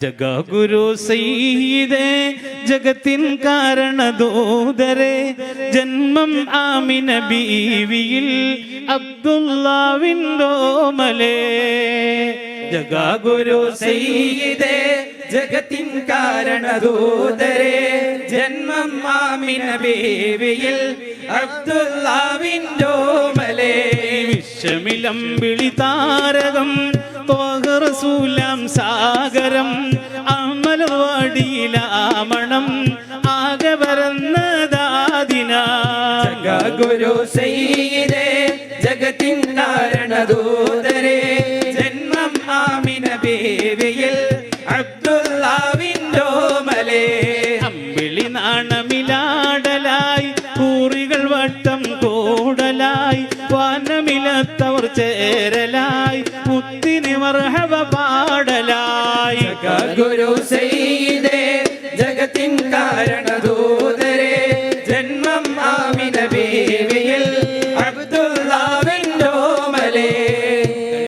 ജഗഗുരു സയ്യിദേ ജഗത്തിൻ കാരണദൂതരെ ജന്മം ആമിന ബീവിയിൽ അബ്ദുല്ലാവിൻഡോമലേ. ജഗഗുരു സയ്യിദേ ജഗത്തിൻ കാരണദൂതരെ ജന്മം ആമിന ബീവിയിൽ അബ്ദുല്ലാവിൻഡോമലേ. വിശ്വമിലം വിളി താരകം റസൂലാം സാഗരം അമലവാടിയിലാമണം ആകെ പരന്നതാദിനാ. ജഗഗുരു സയ്യിദേ ജഗത്തിൻ കാരണദൂതരെ ജന്മം ആമിന ബീവിയിൽ അബ്ദുല്ലാവിൻഡോമലേ. അമ്പിളി നാണമിലാടലായി കൂറികൾ വട്ടം കൂടലായി വാനമിലത്തവർ ചേരലായി മുത്തിനി മർഹബ പാടലായി. ജഗഗുരു സയ്യിദേ ജഗത്തിൻ കാരണ